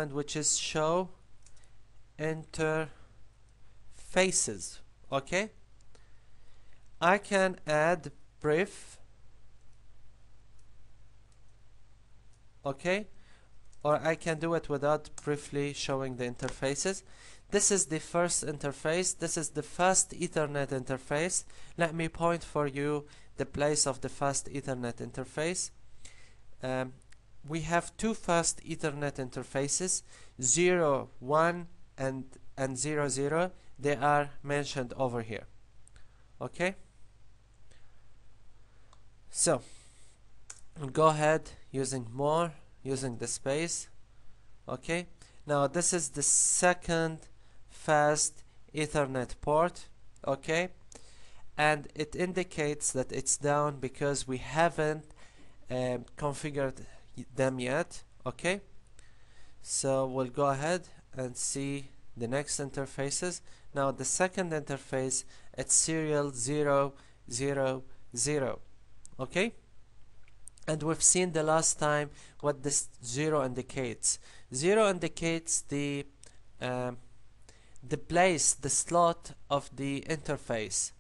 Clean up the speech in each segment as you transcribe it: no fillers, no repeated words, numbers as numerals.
which is show interfaces. Okay, I can add brief, okay, or I can do it without briefly showing the interfaces. This is the first interface. This is the fast Ethernet interface. Let me point for you the place of the fast Ethernet interface. We have two fast Ethernet interfaces, 0, 1 and 0, 0. They are mentioned over here. Okay, so go ahead using more, using the space. Okay, now this is the second fast Ethernet port. Okay, and it indicates that it's down because we haven't configured them yet. Okay, so we'll go ahead and see the next interfaces. Now the second interface, it's serial 0, 0, 0. Okay, and we've seen the last time what this 0 indicates. 0 indicates the place, the slot of the interface,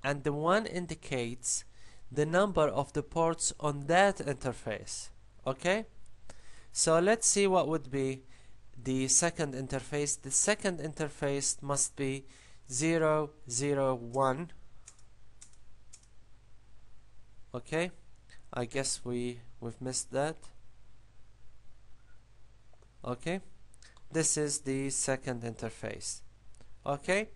and the 1 indicates the number of the ports on that interface. Okay, so let's see what would be the second interface. The second interface must be 0, 0, 1. Okay, I guess we've missed that. Okay, this is the second interface. Okay,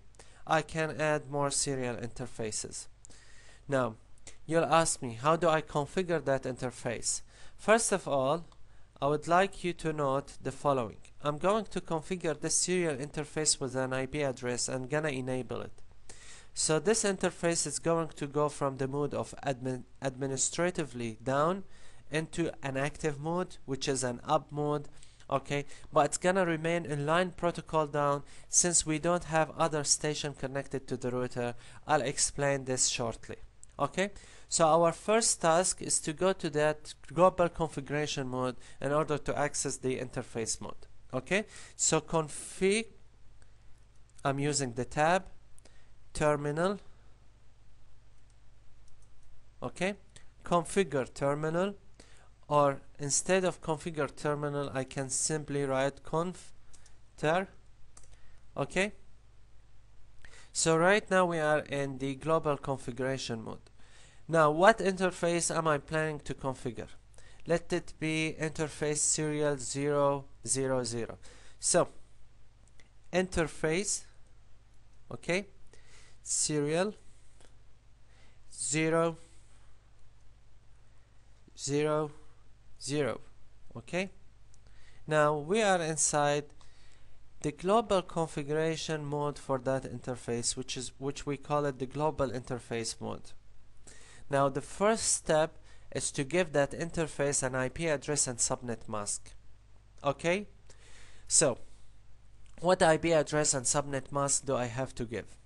I can add more serial interfaces. Now you'll ask me, how do I configure that interface? First of all, I would like you to note the following. I'm going to configure this serial interface with an IP address and gonna enable it. So this interface is going to go from the mode of administratively down into an active mode, which is an up mode. Okay, but it's gonna remain in line protocol down since we don't have other station connected to the router. I'll explain this shortly. Okay, so our first task is to go to that global configuration mode in order to access the interface mode. Okay, so config, I'm using the tab, terminal. Okay, configure terminal, or instead of configure terminal I can simply write conf ter. Okay, so right now we are in the global configuration mode. Now what interface am I planning to configure? Let it be interface serial 0, 0, 0. So interface, okay, serial 0, 0, 0. Okay, now we are inside the global configuration mode for that interface, which we call it the global interface mode. Now the first step is to give that interface an IP address and subnet mask. Okay, so what IP address and subnet mask do I have to give?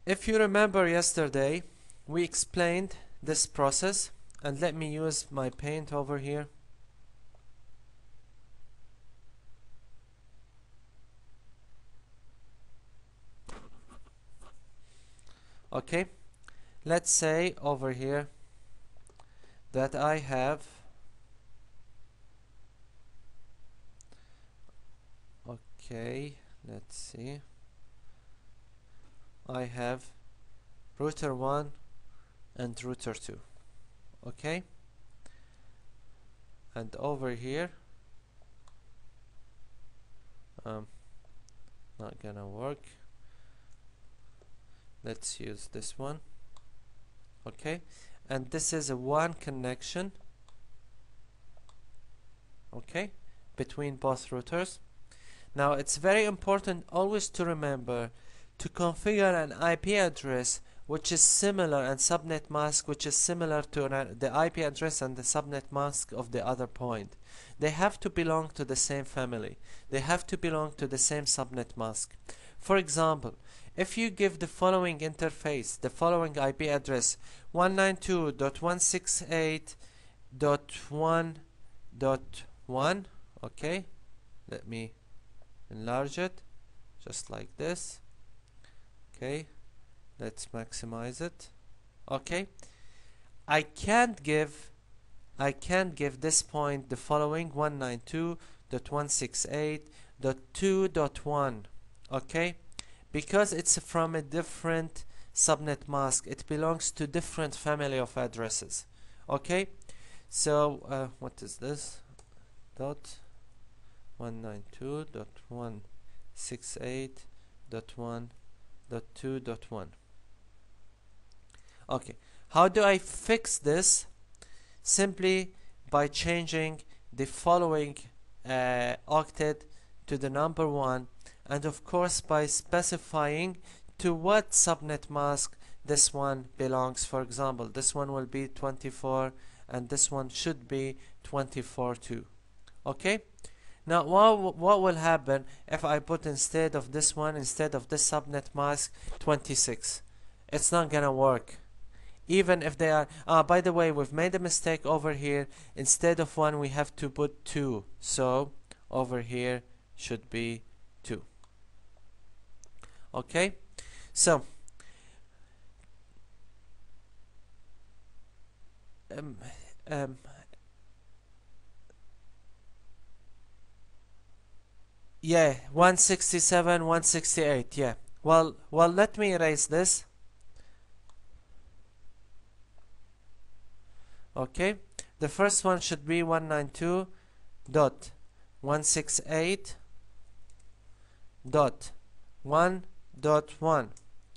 If you remember yesterday, we explained this process, and let me use my paint over here. Okay, let's say over here that I have, okay, let's see, I have router 1 and router 2. Okay, and over here not gonna work. Let's use this one. Okay, and this is a one connection, okay, between both routers. Now it's very important always to remember to configure an IP address which is similar, and subnet mask which is similar to the IP address and the subnet mask of the other point. They have to belong to the same family. They have to belong to the same subnet mask. For example, if you give the following interface, the following IP address 192.168.1.1, okay, Let me enlarge it just like this. Okay, let's maximize it. Okay, I can't give this point the following 192.168.2.1, okay, because it's from a different subnet mask. It belongs to different family of addresses. Okay, so what is this? Dot 192.168.1.2.1. okay, how do I fix this? Simply by changing the following octet to the number 1, and of course by specifying to what subnet mask this one belongs. For example, this one will be 24 and this one should be 24 too. Okay, now what will happen if I put instead of this one, instead of this subnet mask, 26? It's not gonna work. Even if they are by the way, we've made a mistake over here. Instead of 1 we have to put 2, so over here should be 2. Okay, so yeah, 167, 168, yeah. Well, let me erase this. Okay, the first one should be 192.168.1.1,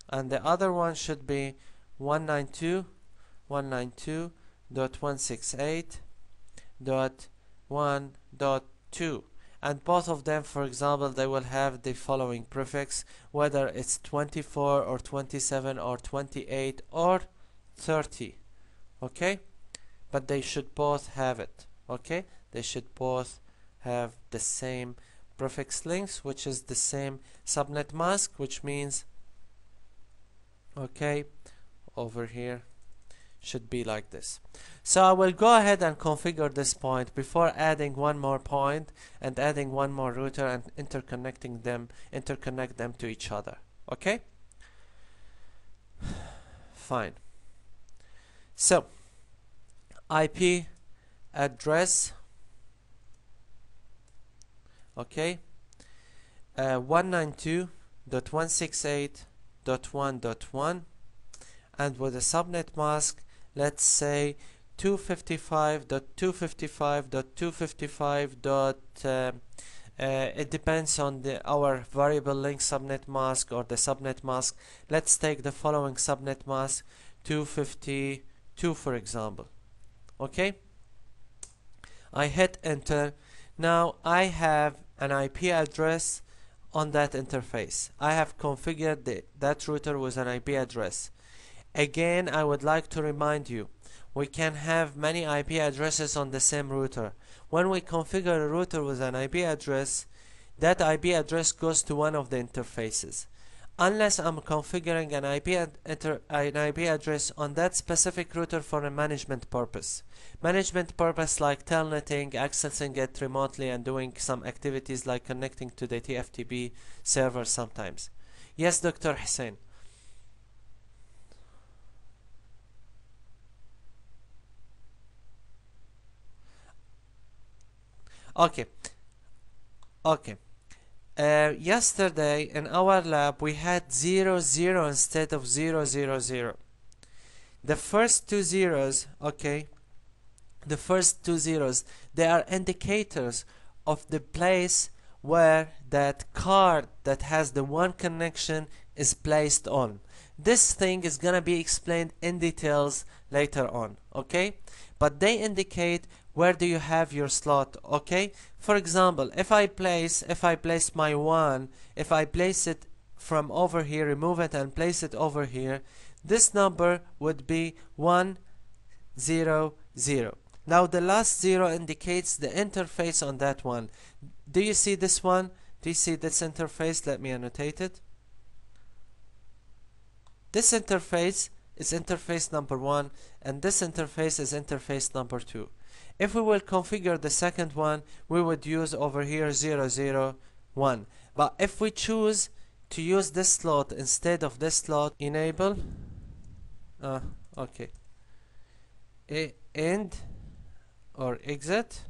and the other one should be 192.168.1.2, and both of them, for example, they will have the following prefix, whether it's 24 or 27 or 28 or 30. Okay, but they should both have it. Okay, they should both have the same prefix links, which is the same subnet mask, which means, okay, over here should be like this. So I will go ahead and configure this point before adding one more point and adding one more router and interconnect them to each other. Okay, fine. So IP address, okay, 192.168.1.1, and with a subnet mask, let's say 255.255.255. It depends on our variable length subnet mask or the subnet mask. Let's take the following subnet mask, 252, for example. Okay, I hit enter. Now I have an IP address on that interface. I have configured that router with an IP address. Again, I would like to remind you, we can have many IP addresses on the same router. When we configure a router with an IP address, that IP address goes to one of the interfaces. Unless I'm configuring an IP address on that specific router for a management purpose. Management purpose like telnetting, accessing it remotely, and doing some activities like connecting to the TFTP server sometimes. Yes, Dr. Hussein. Okay. Okay. Yesterday in our lab we had 0, 0 instead of 0, 0, 0. The first two zeros, okay, the first two zeros, they are indicators of the place where that card that has the one connection is placed on. This thing is gonna be explained in details later on, okay? But they indicate where do you have your slot, okay? For example, if I place my one, if I place it from over here, remove it and place it over here, this number would be 1, 0, 0. Now the last 0 indicates the interface on that one. Do you see this one? Do you see this interface? Let me annotate it. This interface is interface number 1 and this interface is interface number 2. If we will configure the second one, we would use over here 001. But if we choose to use this slot instead of this slot, enable okay, end or exit,